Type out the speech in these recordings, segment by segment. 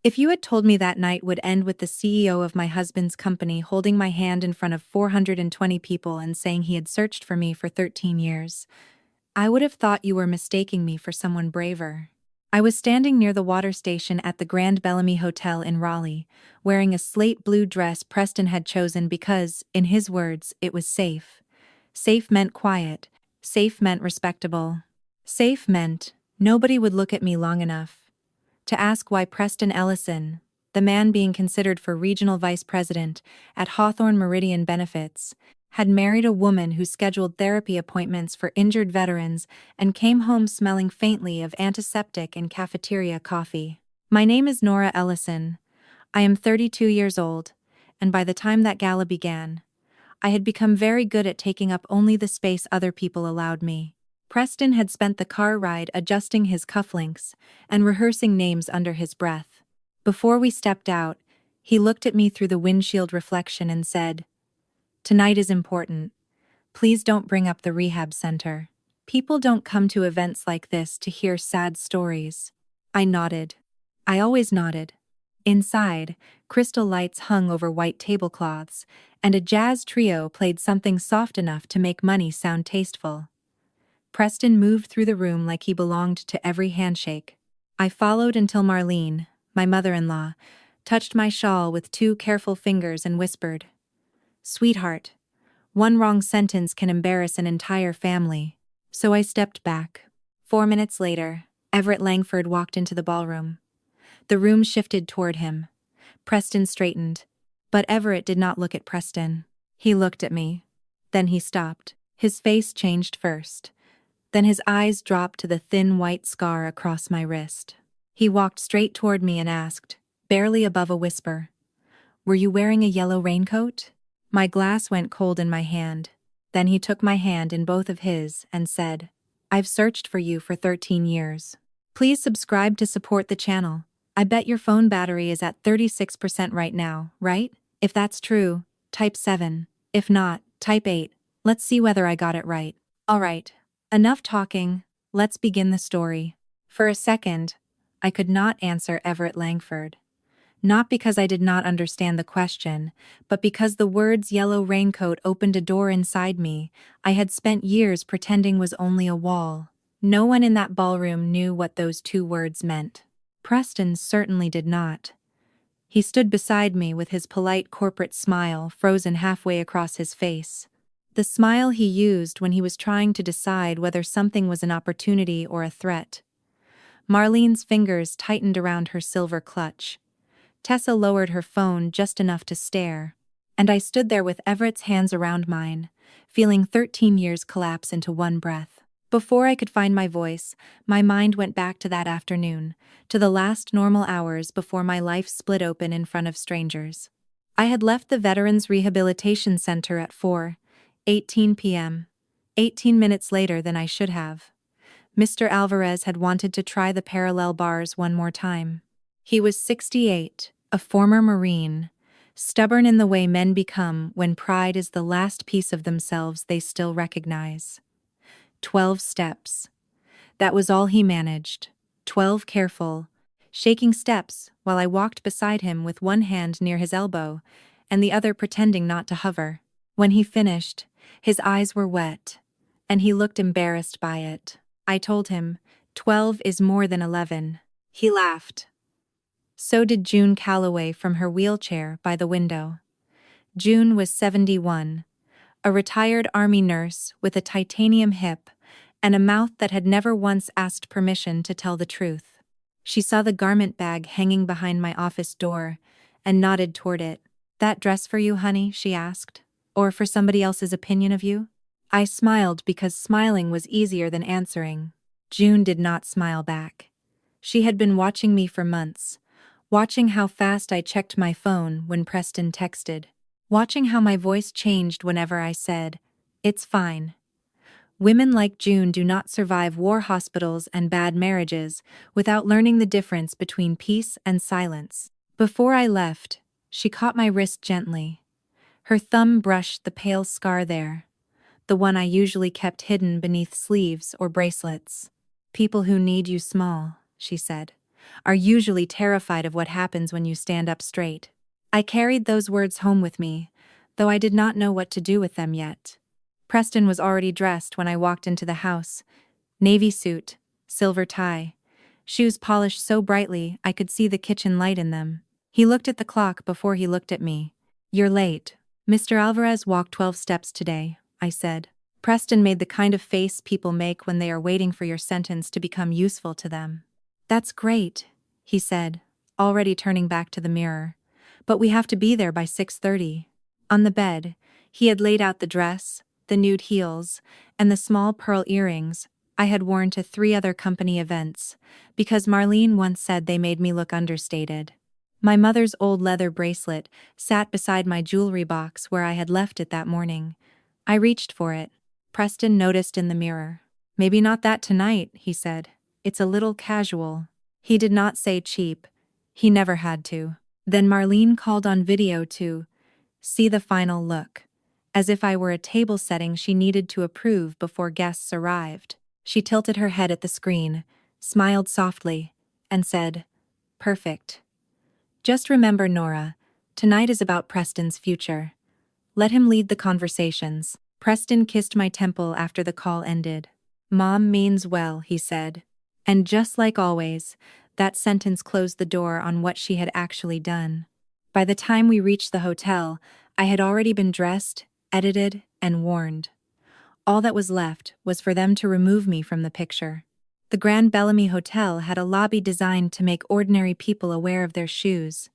If you had told me that night would end with the CEO of my husband's company holding my hand in front of 420 people and saying he had searched for me for 13 years, I would have thought you were mistaking me for someone braver. I was standing near the water station at the Grand Bellamy Hotel in Raleigh, wearing a slate blue dress Preston had chosen because, in his words, it was safe. Safe meant quiet. Safe meant respectable. Safe meant nobody would look at me long enough to ask why Preston Ellison, the man being considered for regional vice president at Hawthorne Meridian Benefits, had married a woman who scheduled therapy appointments for injured veterans and came home smelling faintly of antiseptic and cafeteria coffee. My name is Nora Ellison. I am 32 years old, and by the time that gala began, I had become very good at taking up only the space other people allowed me. Preston had spent the car ride adjusting his cufflinks and rehearsing names under his breath. Before we stepped out, he looked at me through the windshield reflection and said, "Tonight is important. Please don't bring up the rehab center. People don't come to events like this to hear sad stories." I nodded. I always nodded. Inside, crystal lights hung over white tablecloths, and a jazz trio played something soft enough to make money sound tasteful. Preston moved through the room like he belonged to every handshake. I followed until Marlene, my mother-in-law, touched my shawl with two careful fingers and whispered, "Sweetheart, one wrong sentence can embarrass an entire family." So I stepped back. 4 minutes later, Everett Langford walked into the ballroom. The room shifted toward him. Preston straightened, but Everett did not look at Preston. He looked at me. Then he stopped. His face changed first. Then his eyes dropped to the thin white scar across my wrist. He walked straight toward me and asked, barely above a whisper, "Were you wearing a yellow raincoat?" My glass went cold in my hand. Then he took my hand in both of his and said, "I've searched for you for 13 years. Please subscribe to support the channel. I bet your phone battery is at 36% right now, right? If that's true, type 7. If not, type 8. Let's see whether I got it right." All right. Enough talking, let's begin the story. For a second, I could not answer Everett Langford. Not because I did not understand the question, but because the words yellow raincoat opened a door inside me I had spent years pretending was only a wall. No one in that ballroom knew what those two words meant. Preston certainly did not. He stood beside me with his polite corporate smile frozen halfway across his face. The smile he used when he was trying to decide whether something was an opportunity or a threat. Marlene's fingers tightened around her silver clutch. Tessa lowered her phone just enough to stare, and I stood there with Everett's hands around mine, feeling 13 years collapse into one breath. Before I could find my voice, my mind went back to that afternoon, to the last normal hours before my life split open in front of strangers. I had left the Veterans Rehabilitation Center at 4:18 p.m., 18 minutes later than I should have. Mr. Alvarez had wanted to try the parallel bars one more time. He was 68, a former Marine, stubborn in the way men become when pride is the last piece of themselves they still recognize. 12 steps. That was all he managed. 12 careful, shaking steps while I walked beside him with one hand near his elbow and the other pretending not to hover. When he finished, his eyes were wet, and he looked embarrassed by it. I told him, 12 is more than 11. He laughed. So did June Calloway from her wheelchair by the window. June was 71, a retired Army nurse with a titanium hip and a mouth that had never once asked permission to tell the truth. She saw the garment bag hanging behind my office door and nodded toward it. "That dress for you, honey?" she asked. "Or for somebody else's opinion of you?" I smiled because smiling was easier than answering. June did not smile back. She had been watching me for months, watching how fast I checked my phone when Preston texted, watching how my voice changed whenever I said, "It's fine." Women like June do not survive war hospitals and bad marriages without learning the difference between peace and silence. Before I left, she caught my wrist gently. Her thumb brushed the pale scar there, the one I usually kept hidden beneath sleeves or bracelets. "People who need you small," she said. are usually terrified of what happens when you stand up straight. I carried those words home with me, though I did not know what to do with them yet. Preston was already dressed when I walked into the house. Navy suit, silver tie, shoes polished so brightly I could see the kitchen light in them. He looked at the clock before he looked at me. "You're late. Mr. Alvarez walked 12 steps today," I said. Preston made the kind of face people make when they are waiting for your sentence to become useful to them. "That's great," he said, already turning back to the mirror. "But we have to be there by 6:30. On the bed, he had laid out the dress, the nude heels, and the small pearl earrings I had worn to 3 other company events, because Marlene once said they made me look understated. My mother's old leather bracelet sat beside my jewelry box where I had left it that morning. I reached for it. Preston noticed in the mirror. "Maybe not that tonight," he said. "It's a little casual." He did not say cheap. He never had to. Then Marlene called on video to see the final look, as if I were a table setting she needed to approve before guests arrived. She tilted her head at the screen, smiled softly, and said, "Perfect. Just remember, Nora, tonight is about Preston's future. Let him lead the conversations." Preston kissed my temple after the call ended. "Mom means well," he said. And just like always, that sentence closed the door on what she had actually done. By the time we reached the hotel, I had already been dressed, edited, and warned. All that was left was for them to remove me from the picture. The Grand Bellamy Hotel had a lobby designed to make ordinary people aware of their shoes.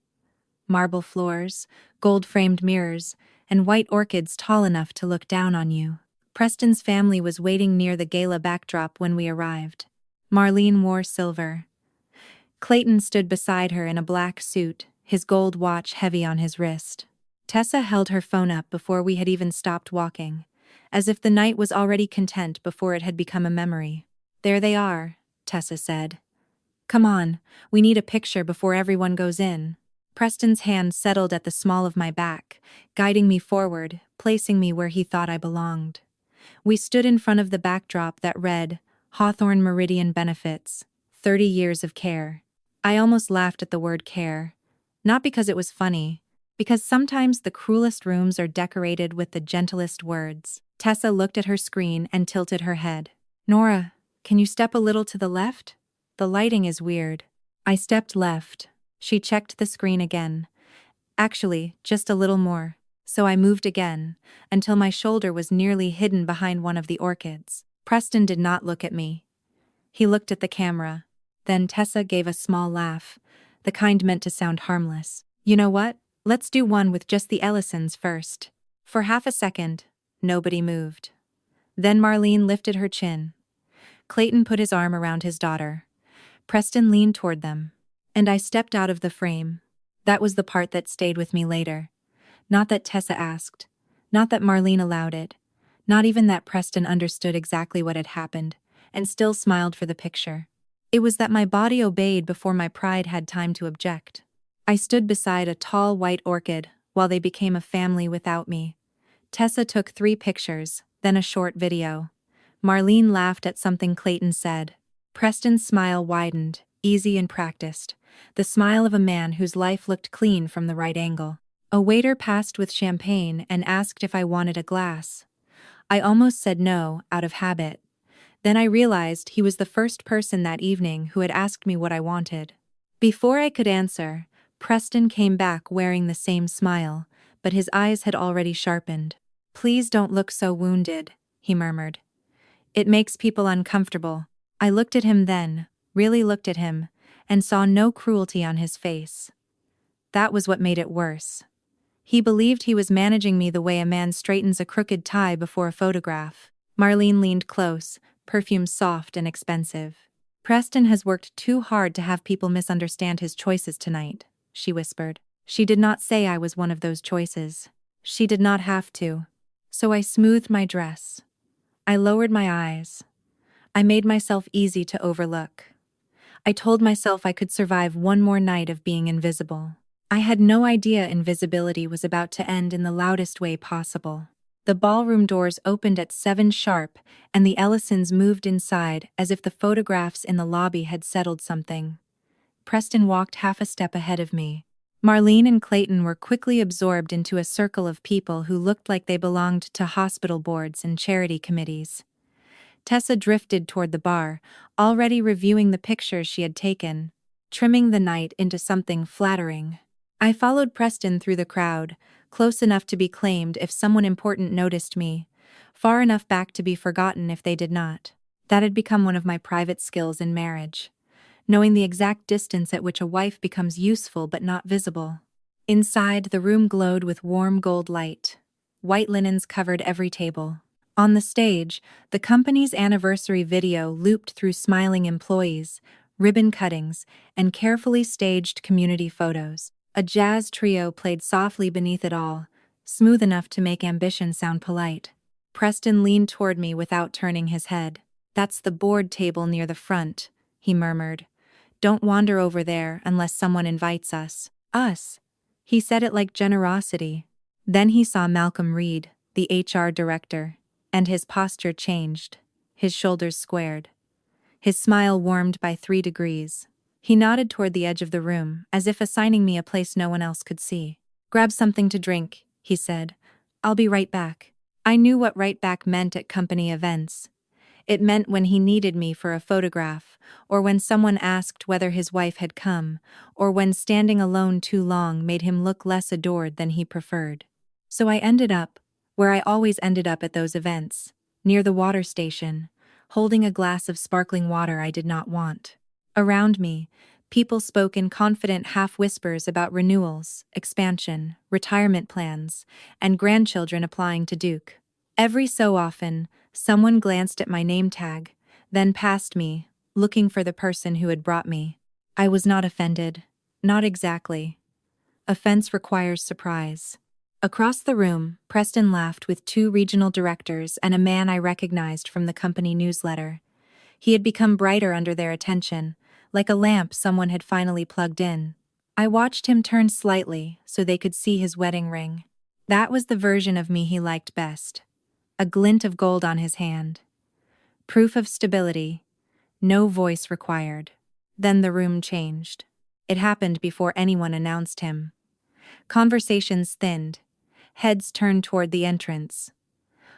Marble floors, gold-framed mirrors, and white orchids tall enough to look down on you. Preston's family was waiting near the gala backdrop when we arrived. Marlene wore silver. Clayton stood beside her in a black suit, his gold watch heavy on his wrist. Tessa held her phone up before we had even stopped walking, as if the night was already content before it had become a memory. "There they are," Tessa said. "Come on, we need a picture before everyone goes in." Preston's hand settled at the small of my back, guiding me forward, placing me where he thought I belonged. We stood in front of the backdrop that read, "Hawthorne Meridian Benefits, 30 Years of Care." I almost laughed at the word care. Not because it was funny, because sometimes the cruelest rooms are decorated with the gentlest words. Tessa looked at her screen and tilted her head. "Nora, can you step a little to the left? The lighting is weird." I stepped left. She checked the screen again. "Actually, just a little more." So I moved again, until my shoulder was nearly hidden behind one of the orchids. Preston did not look at me. He looked at the camera. Then Tessa gave a small laugh, the kind meant to sound harmless. "You know what? Let's do one with just the Ellisons first." For half a second, nobody moved. Then Marlene lifted her chin. Clayton put his arm around his daughter. Preston leaned toward them. And I stepped out of the frame. That was the part that stayed with me later. Not that Tessa asked. Not that Marlene allowed it. Not even that Preston understood exactly what had happened, and still smiled for the picture. It was that my body obeyed before my pride had time to object. I stood beside a tall white orchid while they became a family without me. Tessa took 3 pictures, then a short video. Marlene laughed at something Clayton said. Preston's smile widened, easy and practiced, the smile of a man whose life looked clean from the right angle. A waiter passed with champagne and asked if I wanted a glass. I almost said no, out of habit. Then I realized he was the first person that evening who had asked me what I wanted. Before I could answer, Preston came back wearing the same smile, but his eyes had already sharpened. "Please don't look so wounded," he murmured. "It makes people uncomfortable." I looked at him then, really looked at him, and saw no cruelty on his face. That was what made it worse. He believed he was managing me the way a man straightens a crooked tie before a photograph. Marlene leaned close, perfume soft and expensive. "Preston has worked too hard to have people misunderstand his choices tonight," she whispered. She did not say I was one of those choices. She did not have to. So I smoothed my dress. I lowered my eyes. I made myself easy to overlook. I told myself I could survive one more night of being invisible. I had no idea invisibility was about to end in the loudest way possible. The ballroom doors opened at 7 sharp, and the Ellisons moved inside as if the photographs in the lobby had settled something. Preston walked half a step ahead of me. Marlene and Clayton were quickly absorbed into a circle of people who looked like they belonged to hospital boards and charity committees. Tessa drifted toward the bar, already reviewing the pictures she had taken, trimming the night into something flattering. I followed Preston through the crowd, close enough to be claimed if someone important noticed me, far enough back to be forgotten if they did not. That had become one of my private skills in marriage, knowing the exact distance at which a wife becomes useful but not visible. Inside, the room glowed with warm gold light. White linens covered every table. On the stage, the company's anniversary video looped through smiling employees, ribbon cuttings, and carefully staged community photos. A jazz trio played softly beneath it all, smooth enough to make ambition sound polite. Preston leaned toward me without turning his head. "That's the board table near the front," he murmured. "Don't wander over there unless someone invites us." Us? He said it like generosity. Then he saw Malcolm Reed, the HR director, and his posture changed. His shoulders squared. His smile warmed by 3 degrees. He nodded toward the edge of the room, as if assigning me a place no one else could see. "Grab something to drink," he said. "I'll be right back." I knew what right back meant at company events. It meant when he needed me for a photograph, or when someone asked whether his wife had come, or when standing alone too long made him look less adored than he preferred. So I ended up where I always ended up at those events, near the water station, holding a glass of sparkling water I did not want. Around me, people spoke in confident half-whispers about renewals, expansion, retirement plans, and grandchildren applying to Duke. Every so often, someone glanced at my name tag, then passed me, looking for the person who had brought me. I was not offended. Not exactly. Offense requires surprise. Across the room, Preston laughed with 2 regional directors and a man I recognized from the company newsletter. He had become brighter under their attention, like a lamp someone had finally plugged in. I watched him turn slightly so they could see his wedding ring. That was the version of me he liked best. A glint of gold on his hand. Proof of stability. No voice required. Then the room changed. It happened before anyone announced him. Conversations thinned. Heads turned toward the entrance.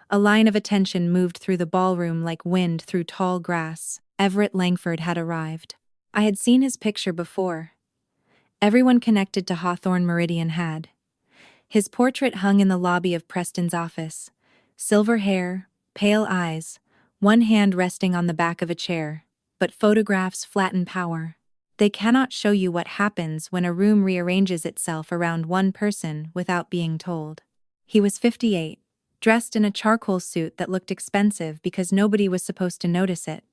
A line of attention moved through the ballroom like wind through tall grass. Everett Langford had arrived. I had seen his picture before. Everyone connected to Hawthorne Meridian had. His portrait hung in the lobby of Preston's office. Silver hair, pale eyes, one hand resting on the back of a chair. But photographs flatten power. They cannot show you what happens when a room rearranges itself around one person without being told. He was 58, dressed in a charcoal suit that looked expensive because nobody was supposed to notice it.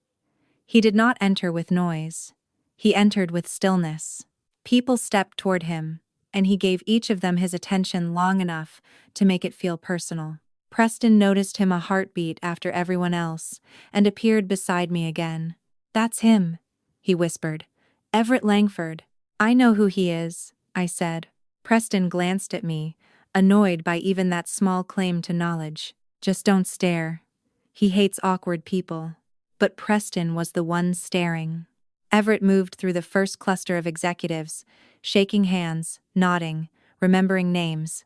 He did not enter with noise. He entered with stillness. People stepped toward him, and he gave each of them his attention long enough to make it feel personal. Preston noticed him a heartbeat after everyone else, and appeared beside me again. "That's him," he whispered. "Everett Langford." "I know who he is," I said. Preston glanced at me, annoyed by even that small claim to knowledge. "Just don't stare. He hates awkward people." But Preston was the one staring. Everett moved through the first cluster of executives, shaking hands, nodding, remembering names.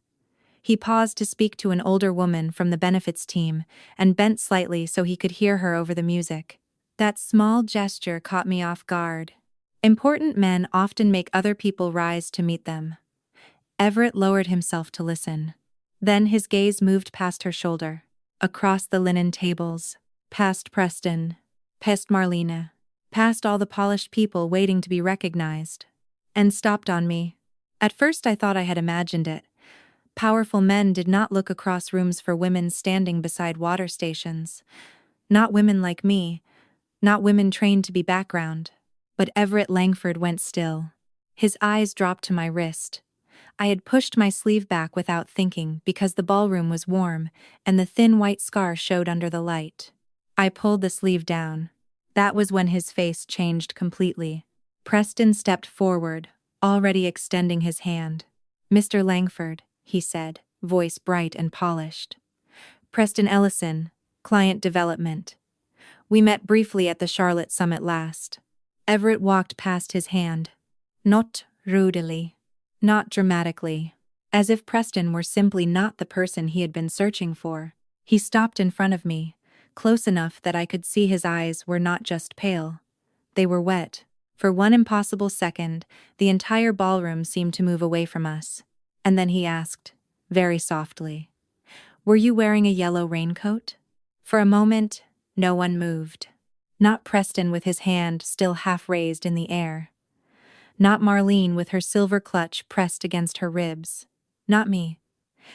He paused to speak to an older woman from the benefits team and bent slightly so he could hear her over the music. That small gesture caught me off guard. Important men often make other people rise to meet them. Everett lowered himself to listen. Then his gaze moved past her shoulder, across the linen tables, past Preston, past Marlene, past all the polished people waiting to be recognized, and stopped on me. At first I thought I had imagined it. Powerful men did not look across rooms for women standing beside water stations. Not women like me, not women trained to be background. But Everett Langford went still. His eyes dropped to my wrist. I had pushed my sleeve back without thinking because the ballroom was warm and the thin white scar showed under the light. I pulled the sleeve down. That was when his face changed completely. Preston stepped forward, already extending his hand. "Mr. Langford," he said, voice bright and polished. "Preston Ellison, Client Development. We met briefly at the Charlotte Summit last." Everett walked past his hand. Not rudely. Not dramatically. As if Preston were simply not the person he had been searching for. He stopped in front of me, close enough that I could see his eyes were not just pale. They were wet. For one impossible second, the entire ballroom seemed to move away from us. And then he asked, very softly, "Were you wearing a yellow raincoat?" For a moment, no one moved. Not Preston with his hand still half raised in the air. Not Marlene with her silver clutch pressed against her ribs. Not me,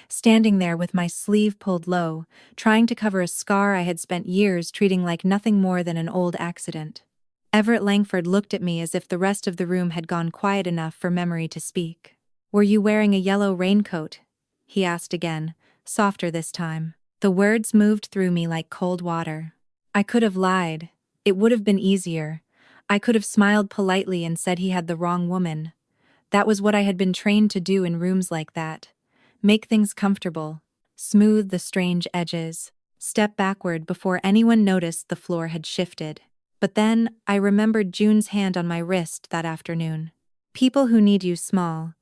standing there with my sleeve pulled low, trying to cover a scar I had spent years treating like nothing more than an old accident. Everett Langford looked at me as if the rest of the room had gone quiet enough for memory to speak. "Were you wearing a yellow raincoat?" he asked again, softer this time. The words moved through me like cold water. I could have lied. It would have been easier. I could have smiled politely and said he had the wrong woman. That was what I had been trained to do in rooms like that. Make things comfortable. Smooth the strange edges. Step backward before anyone noticed the floor had shifted. But then, I remembered June's hand on my wrist that afternoon. People who need you small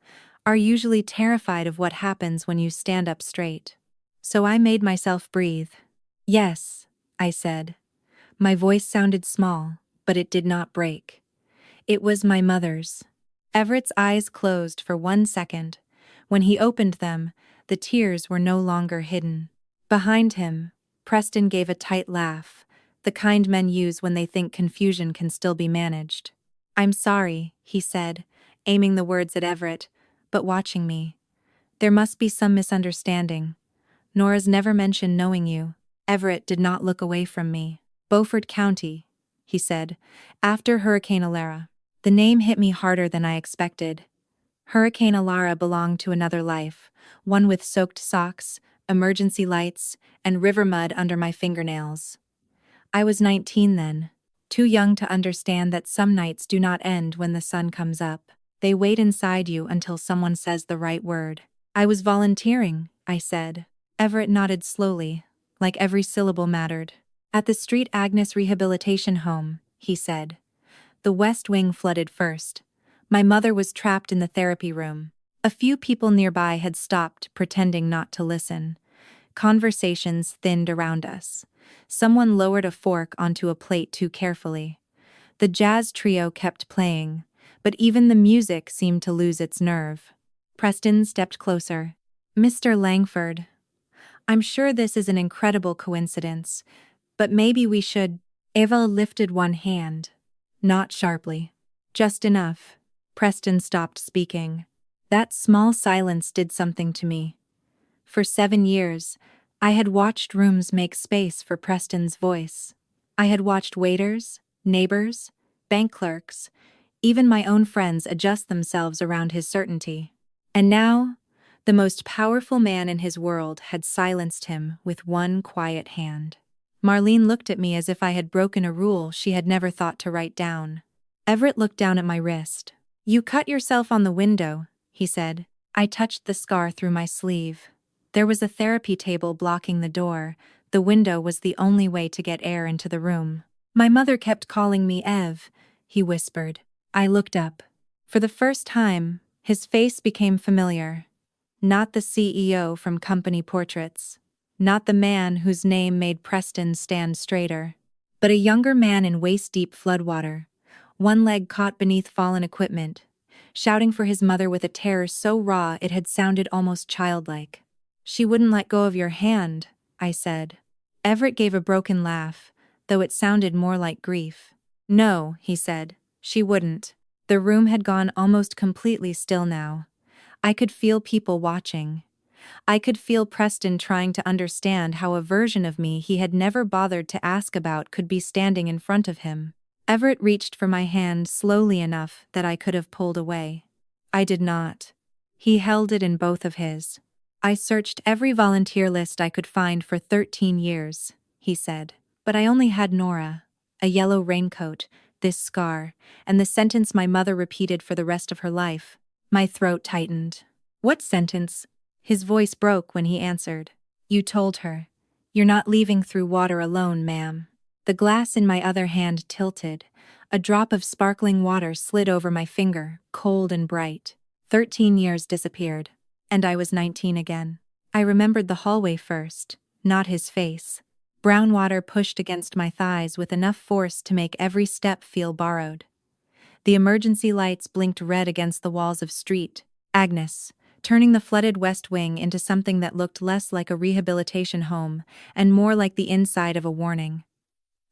are usually terrified of what happens when you stand up straight. So I made myself breathe. "Yes," I said. My voice sounded small, but it did not break. It was my mother's. Everett's eyes closed for 1 second. When he opened them, the tears were no longer hidden. Behind him, Preston gave a tight laugh, the kind men use when they think confusion can still be managed. "I'm sorry," he said, aiming the words at Everett, but watching me. "There must be some misunderstanding. Nora's never mentioned knowing you." Everett did not look away from me. "Beaufort County," he said, "after Hurricane Elara." The name hit me harder than I expected. Hurricane Elara belonged to another life, one with soaked socks, emergency lights, and river mud under my fingernails. I was 19 then, too young to understand that some nights do not end when the sun comes up. They wait inside you until someone says the right word. "I was volunteering," I said. Everett nodded slowly, like every syllable mattered. "At the Street Agnes rehabilitation home," he said. "The West Wing flooded first. My mother was trapped in the therapy room. A few people nearby had stopped, pretending not to listen. Conversations thinned around us. Someone lowered a fork onto a plate too carefully. The jazz trio kept playing, but even the music seemed to lose its nerve. Preston stepped closer. "Mr. Langford, I'm sure this is an incredible coincidence, but maybe we should—" Eva lifted one hand. Not sharply. Just enough. Preston stopped speaking. That small silence did something to me. For 7 years, I had watched rooms make space for Preston's voice. I had watched waiters, neighbors, bank clerks, even my own friends adjust themselves around his certainty. And now, the most powerful man in his world had silenced him with one quiet hand. Marlene looked at me as if I had broken a rule she had never thought to write down. Everett looked down at my wrist. "You cut yourself on the window," he said. I touched the scar through my sleeve. There was a therapy table blocking the door. The window was the only way to get air into the room. "My mother kept calling me Ev," he whispered. I looked up. For the first time, his face became familiar. Not the CEO from company portraits. Not the man whose name made Preston stand straighter. But a younger man in waist-deep floodwater, one leg caught beneath fallen equipment, shouting for his mother with a terror so raw it had sounded almost childlike. "She wouldn't let go of your hand," I said. Everett gave a broken laugh, though it sounded more like grief. "No," he said, "she wouldn't." The room had gone almost completely still now. I could feel people watching. I could feel Preston trying to understand how a version of me he had never bothered to ask about could be standing in front of him. Everett reached for my hand slowly enough that I could have pulled away. I did not. He held it in both of his. "I searched every volunteer list I could find for 13 years, he said. "But I only had Nora, a yellow raincoat, this scar, and the sentence my mother repeated for the rest of her life." My throat tightened. "What sentence?" His voice broke when he answered. "You told her. You're not leaving through water alone, ma'am." The glass in my other hand tilted. A drop of sparkling water slid over my finger, cold and bright. 13 years disappeared. And I was 19 again. I remembered the hallway first, not his face. Brown water pushed against my thighs with enough force to make every step feel borrowed. The emergency lights blinked red against the walls of Street Agnes, turning the flooded West Wing into something that looked less like a rehabilitation home and more like the inside of a warning.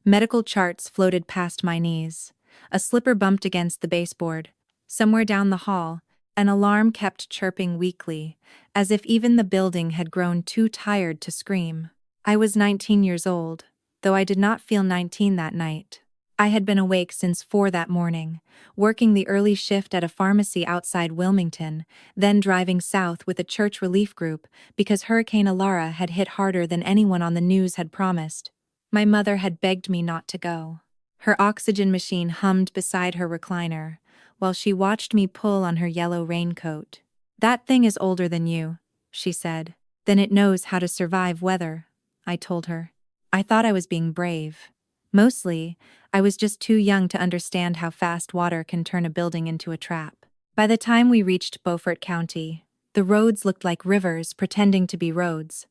Medical charts floated past my knees. A slipper bumped against the baseboard. Somewhere down the hall, an alarm kept chirping weakly, as if even the building had grown too tired to scream. I was 19 years old, though I did not feel 19 that night. I had been awake since 4 that morning, working the early shift at a pharmacy outside Wilmington, then driving south with a church relief group because Hurricane Elara had hit harder than anyone on the news had promised. My mother had begged me not to go. Her oxygen machine hummed beside her recliner, while she watched me pull on her yellow raincoat. "That thing is older than you," she said. "Then it knows how to survive weather," I told her. I thought I was being brave. Mostly, I was just too young to understand how fast water can turn a building into a trap. By the time we reached Beaufort County, the roads looked like rivers pretending to be roads.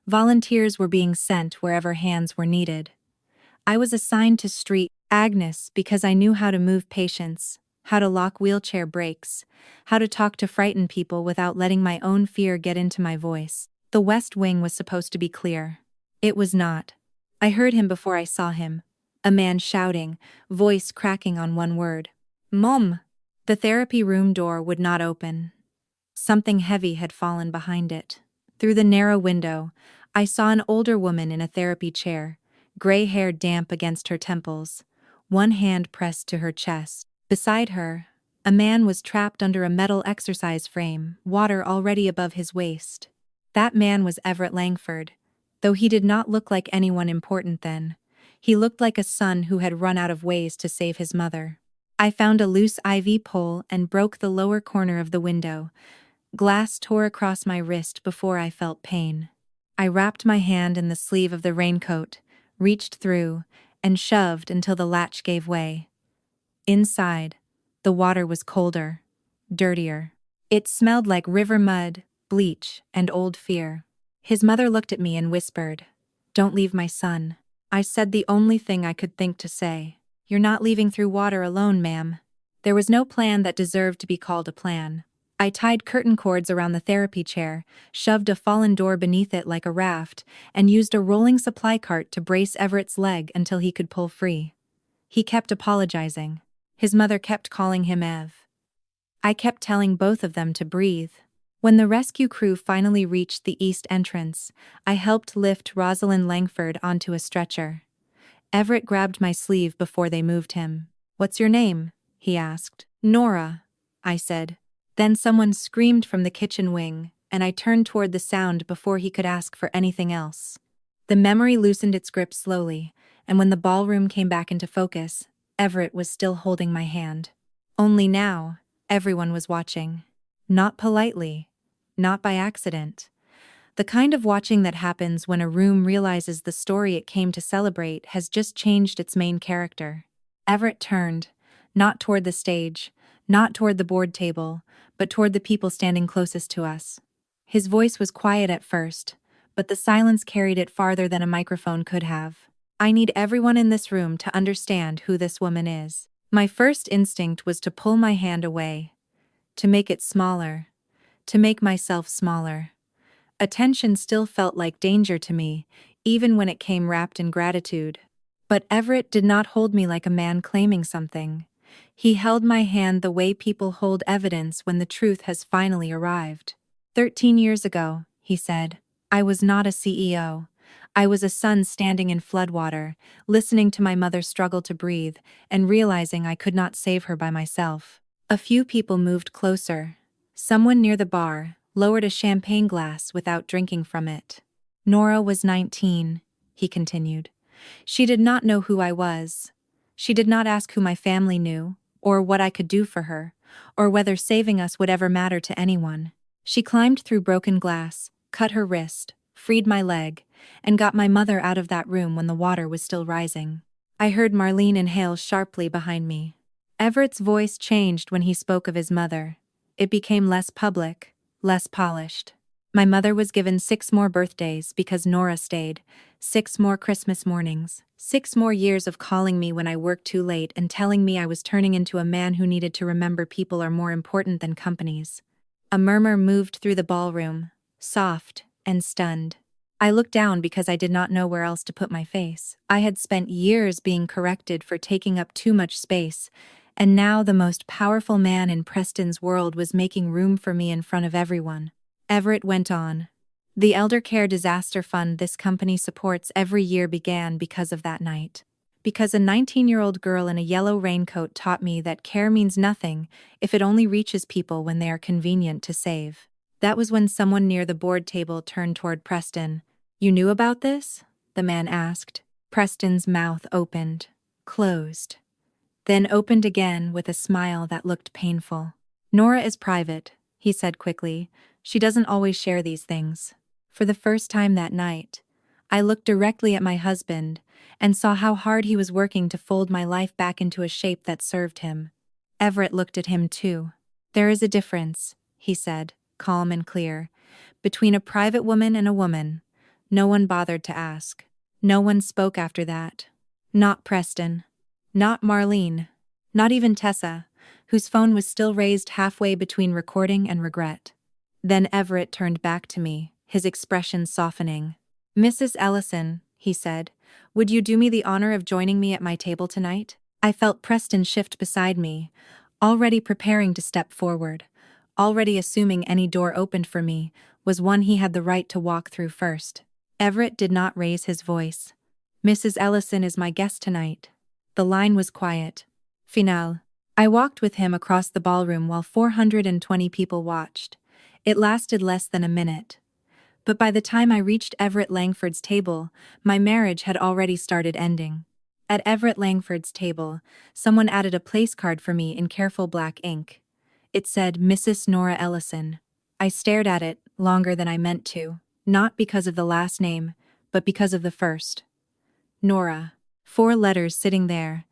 Volunteers were being sent wherever hands were needed. I was assigned to Street Agnes because I knew how to move patients, how to lock wheelchair brakes, how to talk to frightened people without letting my own fear get into my voice. The West Wing was supposed to be clear. It was not. I heard him before I saw him. A man shouting, voice cracking on one word. "Mom!" The therapy room door would not open. Something heavy had fallen behind it. Through the narrow window, I saw an older woman in a therapy chair, gray hair damp against her temples, one hand pressed to her chest. Beside her, a man was trapped under a metal exercise frame, water already above his waist. That man was Everett Langford, though he did not look like anyone important then. He looked like a son who had run out of ways to save his mother. I found a loose IV pole and broke the lower corner of the window. Glass tore across my wrist before I felt pain. I wrapped my hand in the sleeve of the raincoat, reached through, and shoved until the latch gave way. Inside, the water was colder, dirtier. It smelled like river mud, bleach, and old fear. His mother looked at me and whispered, "Don't leave my son." I said the only thing I could think to say. "You're not leaving through water alone, ma'am." There was no plan that deserved to be called a plan. I tied curtain cords around the therapy chair, shoved a fallen door beneath it like a raft, and used a rolling supply cart to brace Everett's leg until he could pull free. He kept apologizing. His mother kept calling him Ev. I kept telling both of them to breathe. When the rescue crew finally reached the east entrance, I helped lift Rosalind Langford onto a stretcher. Everett grabbed my sleeve before they moved him. "What's your name?" he asked. "Nora," I said. Then someone screamed from the kitchen wing, and I turned toward the sound before he could ask for anything else. The memory loosened its grip slowly, and when the ballroom came back into focus, Everett was still holding my hand. Only now, everyone was watching. Not politely, not by accident. The kind of watching that happens when a room realizes the story it came to celebrate has just changed its main character. Everett turned, not toward the stage, not toward the board table, but toward the people standing closest to us. His voice was quiet at first, but the silence carried it farther than a microphone could have. "I need everyone in this room to understand who this woman is." My first instinct was to pull my hand away, to make it smaller, to make myself smaller. Attention still felt like danger to me, even when it came wrapped in gratitude. But Everett did not hold me like a man claiming something. He held my hand the way people hold evidence when the truth has finally arrived. 13 years ago, he said, I was not a CEO. I was a son standing in floodwater, listening to my mother struggle to breathe, and realizing I could not save her by myself. A few people moved closer. Someone near the bar lowered a champagne glass without drinking from it. Nora was 19, he continued. She did not know who I was. She did not ask who my family knew, or what I could do for her, or whether saving us would ever matter to anyone. She climbed through broken glass, cut her wrist, freed my leg, and got my mother out of that room when the water was still rising. I heard Marlene inhale sharply behind me. Everett's voice changed when he spoke of his mother. It became less public, less polished. My mother was given 6 more birthdays because Nora stayed, 6 more Christmas mornings, 6 more years of calling me when I worked too late and telling me I was turning into a man who needed to remember people are more important than companies. A murmur moved through the ballroom, soft and stunned. I looked down because I did not know where else to put my face. I had spent years being corrected for taking up too much space, and now the most powerful man in Preston's world was making room for me in front of everyone. Everett went on. The Elder Care Disaster Fund this company supports every year began because of that night. Because a 19-year-old girl in a yellow raincoat taught me that care means nothing if it only reaches people when they are convenient to save. That was when someone near the board table turned toward Preston. "You knew about this?" the man asked. Preston's mouth opened, closed, then opened again with a smile that looked painful. "Nora is private," he said quickly. "She doesn't always share these things." For the first time that night, I looked directly at my husband and saw how hard he was working to fold my life back into a shape that served him. Everett looked at him too. "There is a difference," he said, calm and clear, "between a private woman and a woman." No one bothered to ask. No one spoke after that. Not Preston. Not Marlene. Not even Tessa, whose phone was still raised halfway between recording and regret. Then Everett turned back to me, his expression softening. "Mrs. Ellison," he said, "would you do me the honor of joining me at my table tonight?" I felt Preston shift beside me, already preparing to step forward, already assuming any door opened for me was one he had the right to walk through first. Everett did not raise his voice. "Mrs. Ellison is my guest tonight." The line was quiet. Finale. I walked with him across the ballroom while 420 people watched. It lasted less than a minute. But by the time I reached Everett Langford's table, my marriage had already started ending. At Everett Langford's table, someone added a place card for me in careful black ink. It said Mrs. Nora Ellison. I stared at it longer than I meant to, not because of the last name, but because of the first. Nora. 4 letters sitting there,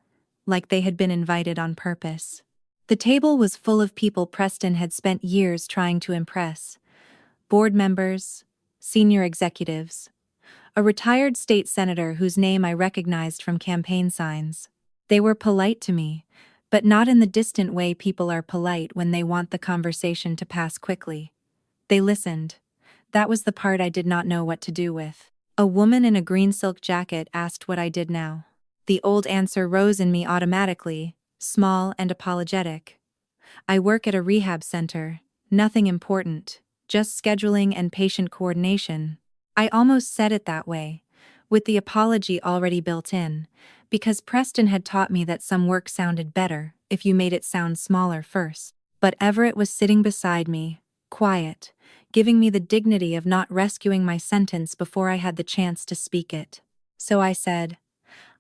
like they had been invited on purpose. The table was full of people Preston had spent years trying to impress. Board members, senior executives, a retired state senator whose name I recognized from campaign signs. They were polite to me, but not in the distant way people are polite when they want the conversation to pass quickly. They listened. That was the part I did not know what to do with. A woman in a green silk jacket asked what I did now. The old answer rose in me automatically, small and apologetic. "I work at a rehab center. Nothing important. Just scheduling and patient coordination." I almost said it that way, with the apology already built in, because Preston had taught me that some work sounded better if you made it sound smaller first. But Everett was sitting beside me, quiet, giving me the dignity of not rescuing my sentence before I had the chance to speak it. So I said,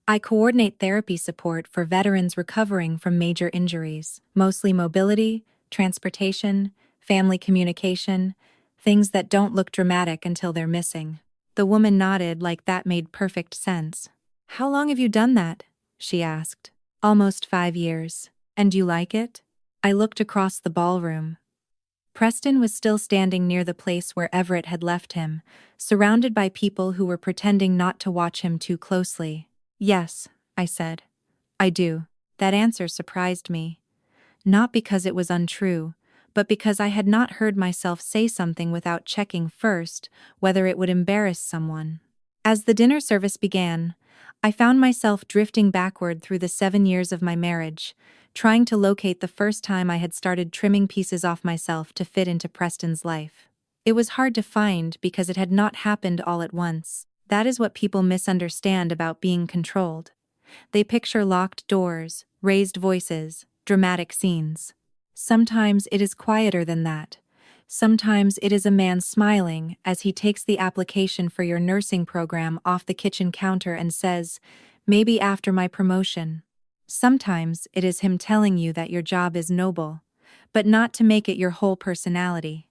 "I coordinate therapy support for veterans recovering from major injuries, mostly mobility, transportation, family communication, things that don't look dramatic until they're missing." The woman nodded like that made perfect sense. "How long have you done that?" she asked. "Almost 5 years. And you like it?" I looked across the ballroom. Preston was still standing near the place where Everett had left him, surrounded by people who were pretending not to watch him too closely. "Yes," I said. "I do." That answer surprised me. Not because it was untrue, but because I had not heard myself say something without checking first whether it would embarrass someone. As the dinner service began, I found myself drifting backward through the 7 years of my marriage, trying to locate the first time I had started trimming pieces off myself to fit into Preston's life. It was hard to find because it had not happened all at once. That is what people misunderstand about being controlled. They picture locked doors, raised voices, dramatic scenes. Sometimes it is quieter than that. Sometimes it is a man smiling as he takes the application for your nursing program off the kitchen counter and says, "Maybe after my promotion." Sometimes it is him telling you that your job is noble, but not to make it your whole personality.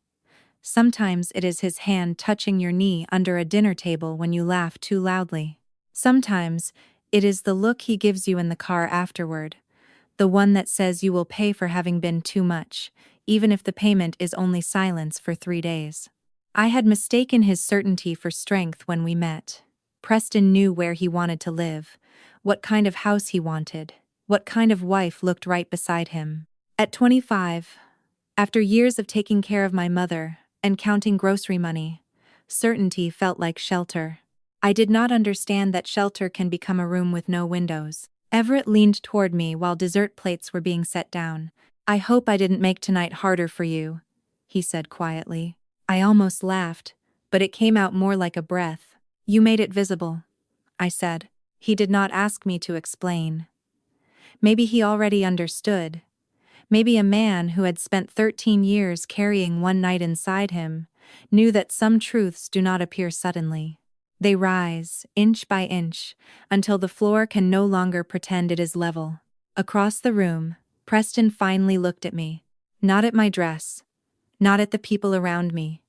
Sometimes it is his hand touching your knee under a dinner table when you laugh too loudly. Sometimes It is the look he gives you in the car afterward, the one that says you will pay for having been too much, even if the payment is only silence for 3 days. I had mistaken his certainty for strength when we met. Preston knew where he wanted to live, what kind of house he wanted, what kind of wife looked right beside him. At 25, after years of taking care of my mother and counting grocery money, certainty felt like shelter. I did not understand that shelter can become a room with no windows. Everett leaned toward me while dessert plates were being set down. "I hope I didn't make tonight harder for you," he said quietly. I almost laughed, but it came out more like a breath. "You made it visible," I said. He did not ask me to explain. Maybe he already understood. Maybe a man who had spent 13 years carrying one night inside him knew that some truths do not appear suddenly. They rise, inch by inch, until the floor can no longer pretend it is level. Across the room, Preston finally looked at me. Not at my dress. Not at the people around me.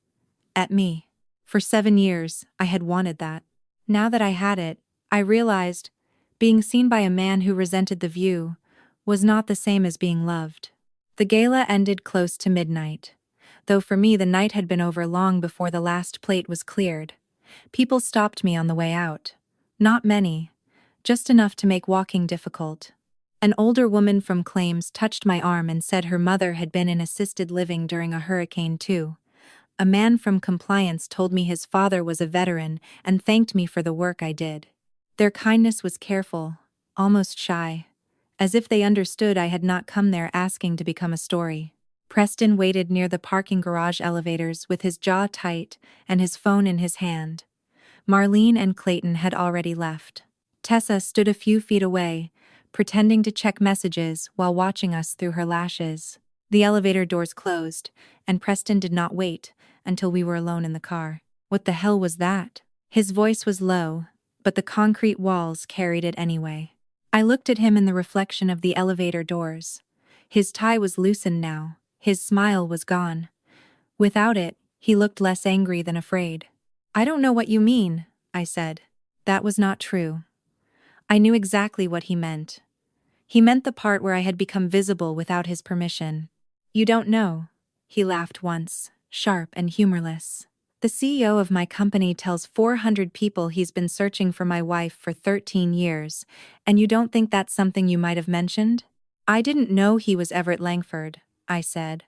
At me. For 7 years, I had wanted that. Now that I had it, I realized being seen by a man who resented the view was not the same as being loved. The gala ended close to midnight, though for me the night had been over long before the last plate was cleared. People stopped me on the way out. Not many, just enough to make walking difficult. An older woman from claims touched my arm and said her mother had been in assisted living during a hurricane too. A man from compliance told me his father was a veteran and thanked me for the work I did. Their kindness was careful, almost shy, as if they understood I had not come there asking to become a story. Preston waited near the parking garage elevators with his jaw tight and his phone in his hand. Marlene and Clayton had already left. Tessa stood a few feet away, pretending to check messages while watching us through her lashes. The elevator doors closed, and Preston did not wait until we were alone in the car. What the hell was that? His voice was low, but the concrete walls carried it anyway. I looked at him in the reflection of the elevator doors. His tie was loosened now. His smile was gone. Without it, he looked less angry than afraid. "I don't know what you mean," I said. That was not true. I knew exactly what he meant. He meant the part where I had become visible without his permission. "You don't know," he laughed once, sharp and humorless. "The CEO of my company tells 400 people he's been searching for my wife for 13 years, and you don't think that's something you might have mentioned?" "I didn't know he was Everett Langford," I said.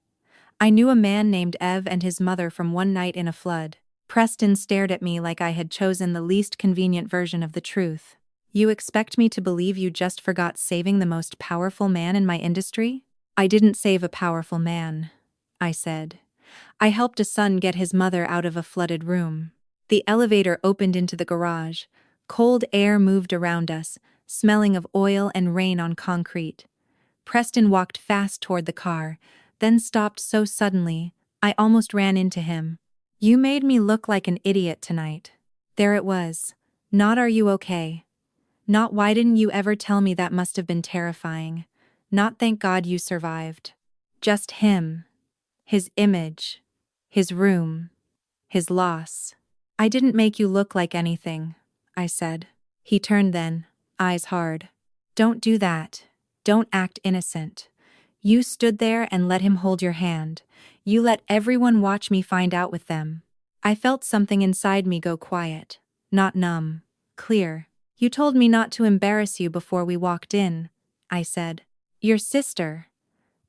"I knew a man named Ev and his mother from one night in a flood." Preston stared at me like I had chosen the least convenient version of the truth. "You expect me to believe you just forgot saving the most powerful man in my industry?" "I didn't save a powerful man," I said. "I helped a son get his mother out of a flooded room." The elevator opened into the garage. Cold air moved around us, smelling of oil and rain on concrete. Preston walked fast toward the car, then stopped so suddenly, I almost ran into him. "You made me look like an idiot tonight." There it was. Not "Are you okay?" Not "Why didn't you ever tell me?" That must have been terrifying. Not "Thank God you survived." Just him. His image. His room. His loss. "I didn't make you look like anything," I said. He turned then, eyes hard. "Don't do that. Don't act innocent. You stood there and let him hold your hand. You let everyone watch me find out with them." I felt something inside me go quiet. Not numb. Clear. "You told me not to embarrass you before we walked in," I said. "Your sister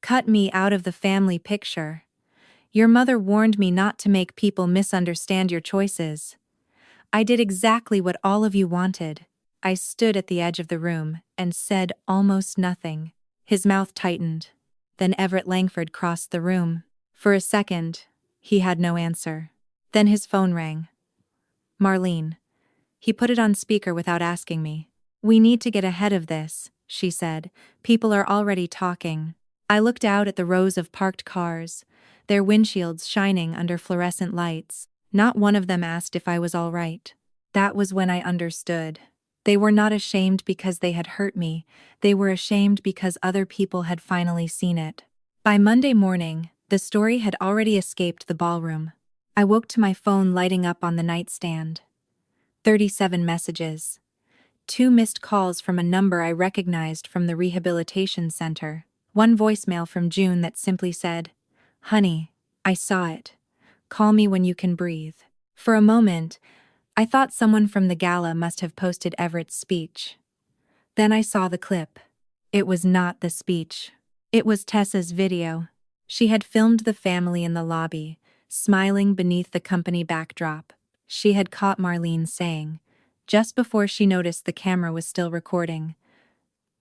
cut me out of the family picture. Your mother warned me not to make people misunderstand your choices. I did exactly what all of you wanted." I stood at the edge of the room and said almost nothing. His mouth tightened. Then Everett Langford crossed the room. For a second, he had no answer. Then his phone rang. "Marlene." He put it on speaker without asking me. "We need to get ahead of this," she said. "People are already talking." I looked out at the rows of parked cars, their windshields shining under fluorescent lights. Not one of them asked if I was all right. That was when I understood. They were not ashamed because they had hurt me. They were ashamed because other people had finally seen it. By Monday morning, the story had already escaped the ballroom. I woke to my phone lighting up on the nightstand. 37 messages. 2 missed calls from a number I recognized from the rehabilitation center. One voicemail from June that simply said, "Honey, I saw it. Call me when you can breathe." For a moment, I thought someone from the gala must have posted Everett's speech. Then I saw the clip. It was not the speech. It was Tessa's video. She had filmed the family in the lobby, smiling beneath the company backdrop. She had caught Marlene saying, just before she noticed the camera was still recording,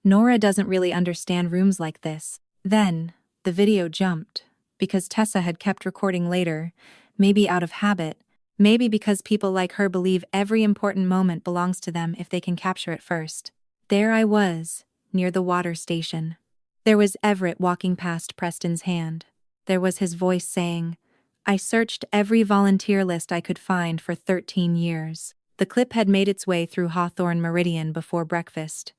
"Nora doesn't really understand rooms like this." Then, the video jumped, because Tessa had kept recording later, maybe out of habit, maybe because people like her believe every important moment belongs to them if they can capture it first. There I was, near the water station. There was Everett walking past Preston's hand. There was his voice saying, "I searched every volunteer list I could find for 13 years. The clip had made its way through Hawthorne Meridian before breakfast.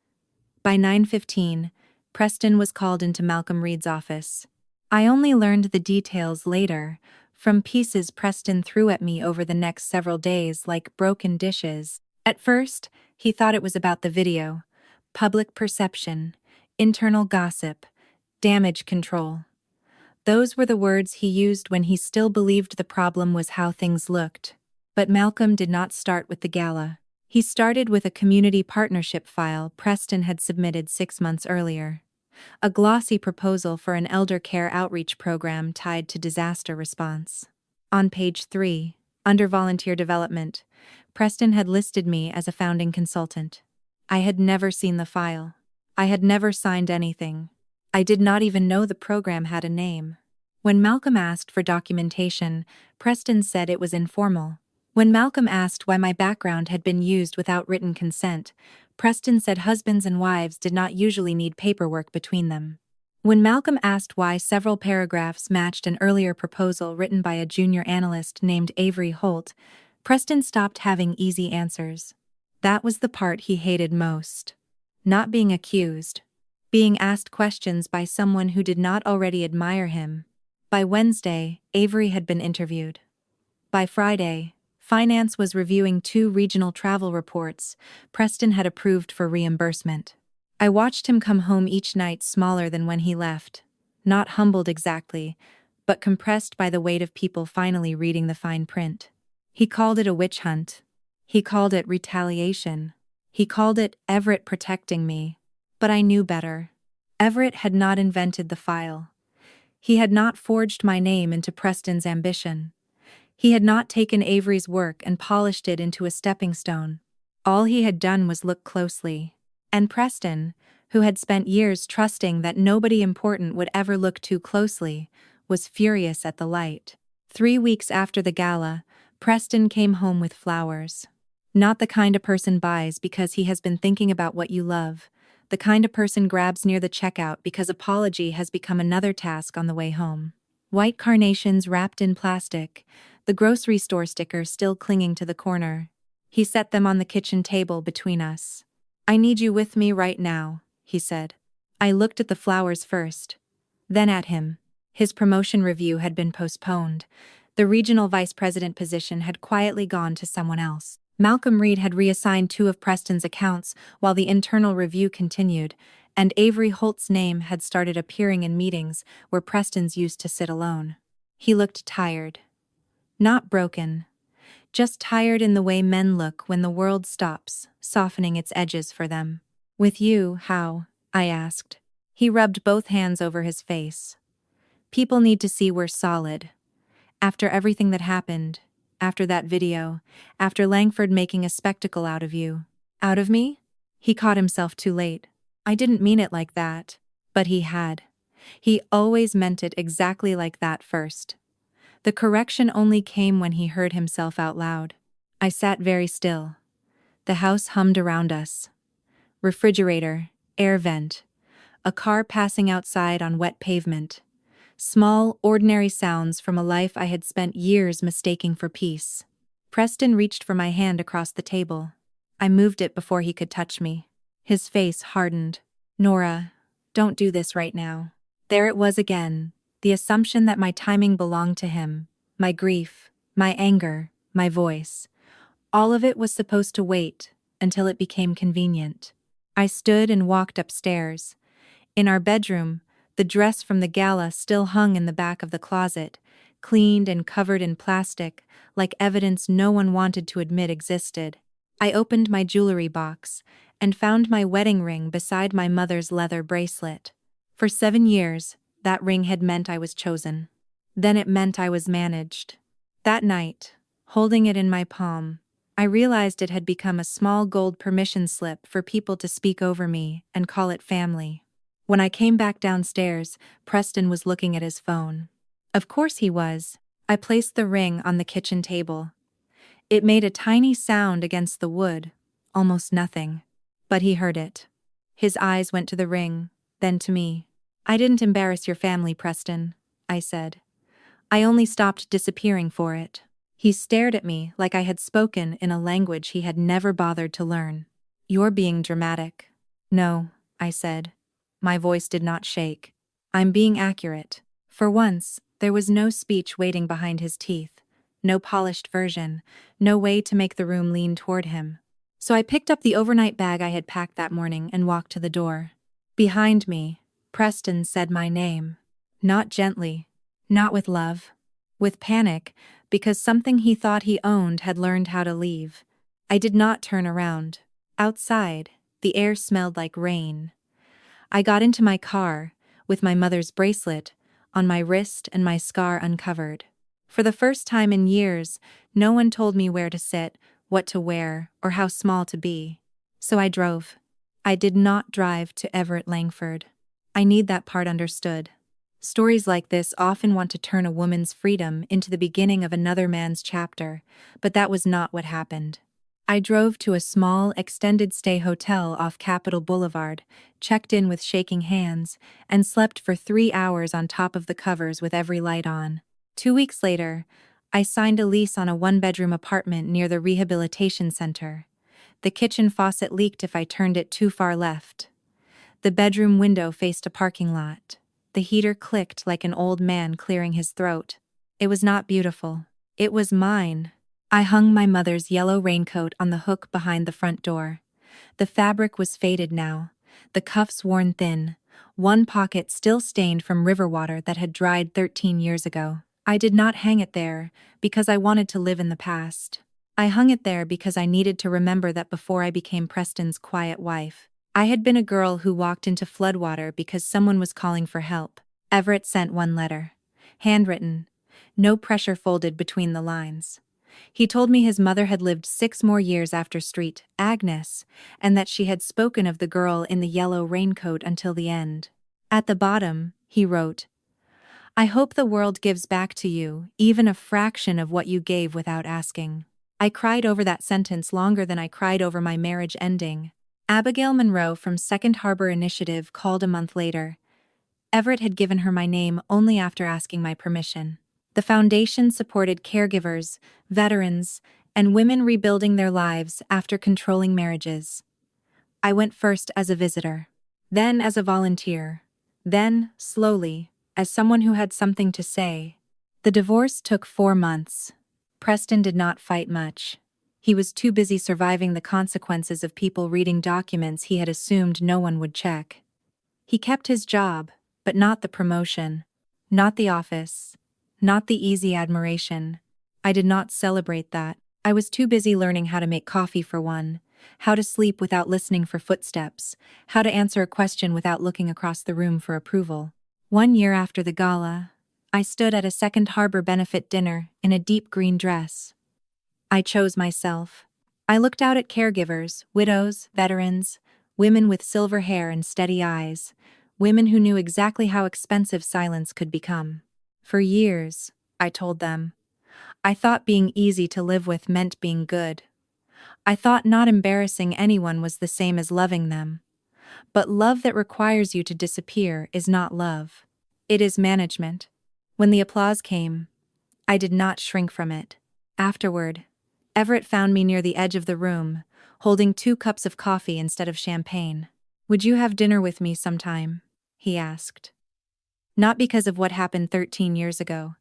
By 9:15, Preston was called into Malcolm Reed's office. I only learned the details later, from pieces Preston threw at me over the next several days like broken dishes. At first, he thought it was about the video, public perception, internal gossip, damage control. Those were the words he used when he still believed the problem was how things looked. But Malcolm did not start with the gala. He started with a community partnership file Preston had submitted 6 months earlier. A glossy proposal for an elder care outreach program tied to disaster response. On page 3, under volunteer development, Preston had listed me as a founding consultant. I had never seen the file. I had never signed anything. I did not even know the program had a name. When Malcolm asked for documentation, Preston said it was informal. When Malcolm asked why my background had been used without written consent, Preston said husbands and wives did not usually need paperwork between them. When Malcolm asked why several paragraphs matched an earlier proposal written by a junior analyst named Avery Holt, Preston stopped having easy answers. That was the part he hated most. Not being accused. Being asked questions by someone who did not already admire him. By Wednesday, Avery had been interviewed. By Friday, Finance was reviewing 2 regional travel reports Preston had approved for reimbursement. I watched him come home each night smaller than when he left, not humbled exactly, but compressed by the weight of people finally reading the fine print. He called it a witch hunt. He called it retaliation. He called it Everett protecting me. But I knew better. Everett had not invented the file. He had not forged my name into Preston's ambition. He had not taken Avery's work and polished it into a stepping stone. All he had done was look closely. And Preston, who had spent years trusting that nobody important would ever look too closely, was furious at the light. 3 weeks after the gala, Preston came home with flowers. Not the kind a person buys because he has been thinking about what you love, the kind a person grabs near the checkout because apology has become another task on the way home. White carnations wrapped in plastic, the grocery store sticker still clinging to the corner. He set them on the kitchen table between us. "I need you with me right now," he said. I looked at the flowers first, then at him. His promotion review had been postponed. The regional vice president position had quietly gone to someone else. Malcolm Reed had reassigned 2 of Preston's accounts while the internal review continued, and Avery Holt's name had started appearing in meetings where Preston's used to sit alone. He looked tired. Not broken. Just tired in the way men look when the world stops, softening its edges for them. "With you, how?" I asked. He rubbed both hands over his face. "People need to see we're solid. After everything that happened, after that video, after Langford making a spectacle out of you." "Out of me?" He caught himself too late. I didn't mean it like that. But he had. He always meant it exactly like that first. The correction only came when he heard himself out loud. I sat very still. The house hummed around us. Refrigerator, air vent, a car passing outside on wet pavement. Small, ordinary sounds from a life I had spent years mistaking for peace. Preston reached for my hand across the table. I moved it before he could touch me. His face hardened. "Nora, don't do this right now." There it was again. The assumption that my timing belonged to him, my grief, my anger, my voice. All of it was supposed to wait, until it became convenient. I stood and walked upstairs. In our bedroom, the dress from the gala still hung in the back of the closet, cleaned and covered in plastic, like evidence no one wanted to admit existed. I opened my jewelry box and found my wedding ring beside my mother's leather bracelet. For 7 years, that ring had meant I was chosen. Then it meant I was managed. That night, holding it in my palm, I realized it had become a small gold permission slip for people to speak over me and call it family. When I came back downstairs, Preston was looking at his phone. Of course he was. I placed the ring on the kitchen table. It made a tiny sound against the wood, almost nothing. But he heard it. His eyes went to the ring, then to me. "I didn't embarrass your family, Preston," I said. "I only stopped disappearing for it." He stared at me like I had spoken in a language he had never bothered to learn. "You're being dramatic." "No," I said. My voice did not shake. "I'm being accurate." For once, there was no speech waiting behind his teeth, no polished version, no way to make the room lean toward him. So I picked up the overnight bag I had packed that morning and walked to the door. Behind me, Preston said my name. Not gently, not with love, with panic, because something he thought he owned had learned how to leave. I did not turn around. Outside, the air smelled like rain. I got into my car, with my mother's bracelet on my wrist and my scar uncovered. For the first time in years, no one told me where to sit, what to wear, or how small to be. So I drove. I did not drive to Everett Langford. I need that part understood. Stories like this often want to turn a woman's freedom into the beginning of another man's chapter, but that was not what happened. I drove to a small, extended-stay hotel off Capitol Boulevard, checked in with shaking hands, and slept for 3 hours on top of the covers with every light on. 2 weeks later, I signed a lease on a one-bedroom apartment near the rehabilitation center. The kitchen faucet leaked if I turned it too far left. The bedroom window faced a parking lot. The heater clicked like an old man clearing his throat. It was not beautiful. It was mine. I hung my mother's yellow raincoat on the hook behind the front door. The fabric was faded now, the cuffs worn thin, one pocket still stained from river water that had dried 13 years ago. I did not hang it there because I wanted to live in the past. I hung it there because I needed to remember that before I became Preston's quiet wife, I had been a girl who walked into floodwater because someone was calling for help. Everett sent one letter. Handwritten. No pressure folded between the lines. He told me his mother had lived 6 more years after Street, Agnes, and that she had spoken of the girl in the yellow raincoat until the end. At the bottom, he wrote, "I hope the world gives back to you even a fraction of what you gave without asking." I cried over that sentence longer than I cried over my marriage ending. Abigail Monroe from Second Harbor Initiative called a month later. Everett had given her my name only after asking my permission. The foundation supported caregivers, veterans, and women rebuilding their lives after controlling marriages. I went first as a visitor, then as a volunteer, then, slowly, as someone who had something to say. The divorce took 4 months. Preston did not fight much. He was too busy surviving the consequences of people reading documents he had assumed no one would check. He kept his job, but not the promotion, not the office, not the easy admiration. I did not celebrate that. I was too busy learning how to make coffee for one, how to sleep without listening for footsteps, how to answer a question without looking across the room for approval. 1 year after the gala, I stood at a Second Harbor benefit dinner in a deep green dress. I chose myself. I looked out at caregivers, widows, veterans, women with silver hair and steady eyes, women who knew exactly how expensive silence could become. For years, I told them, I thought being easy to live with meant being good. I thought not embarrassing anyone was the same as loving them. But love that requires you to disappear is not love. It is management. When the applause came, I did not shrink from it. Afterward, Everett found me near the edge of the room, holding 2 cups of coffee instead of champagne. "Would you have dinner with me sometime?" he asked. Not because of what happened 13 years ago,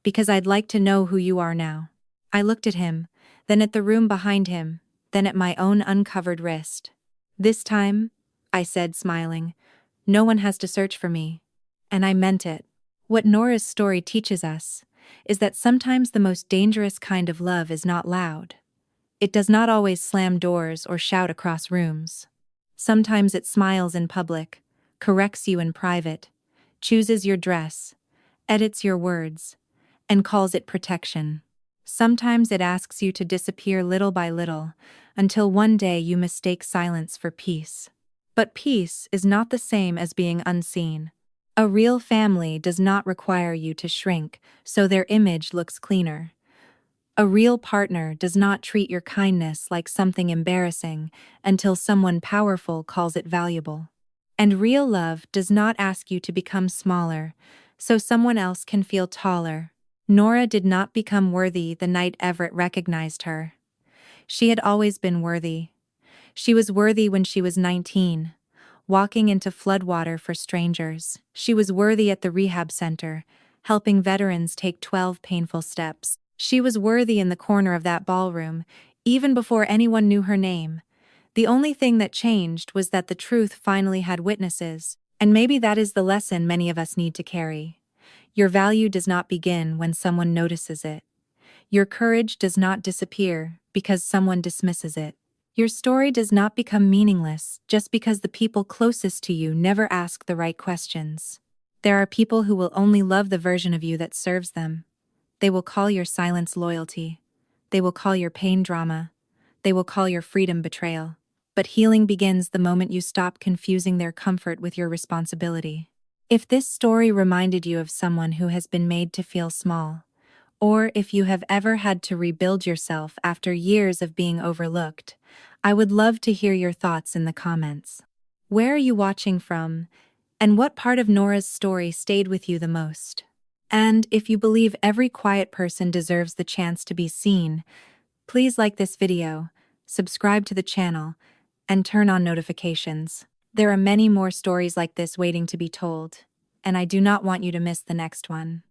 because I'd like to know who you are now. I looked at him, then at the room behind him, then at my own uncovered wrist. "This time," I said, smiling, "no one has to search for me." And I meant it. What Nora's story teaches us is that sometimes the most dangerous kind of love is not loud. It does not always slam doors or shout across rooms. Sometimes it smiles in public, corrects you in private, chooses your dress, edits your words, and calls it protection. Sometimes it asks you to disappear little by little, until one day you mistake silence for peace. But peace is not the same as being unseen. A real family does not require you to shrink so their image looks cleaner. A real partner does not treat your kindness like something embarrassing until someone powerful calls it valuable. And real love does not ask you to become smaller so someone else can feel taller. Nora did not become worthy the night Everett recognized her. She had always been worthy. She was worthy when she was 19, walking into floodwater for strangers. She was worthy at the rehab center, helping veterans take 12 painful steps. She was worthy in the corner of that ballroom, even before anyone knew her name. The only thing that changed was that the truth finally had witnesses, and maybe that is the lesson many of us need to carry. Your value does not begin when someone notices it. Your courage does not disappear because someone dismisses it. Your story does not become meaningless just because the people closest to you never ask the right questions. There are people who will only love the version of you that serves them. They will call your silence loyalty. They will call your pain drama. They will call your freedom betrayal. But healing begins the moment you stop confusing their comfort with your responsibility. If this story reminded you of someone who has been made to feel small, or if you have ever had to rebuild yourself after years of being overlooked, I would love to hear your thoughts in the comments. Where are you watching from, and what part of Nora's story stayed with you the most? And if you believe every quiet person deserves the chance to be seen, please like this video, subscribe to the channel, and turn on notifications. There are many more stories like this waiting to be told, and I do not want you to miss the next one.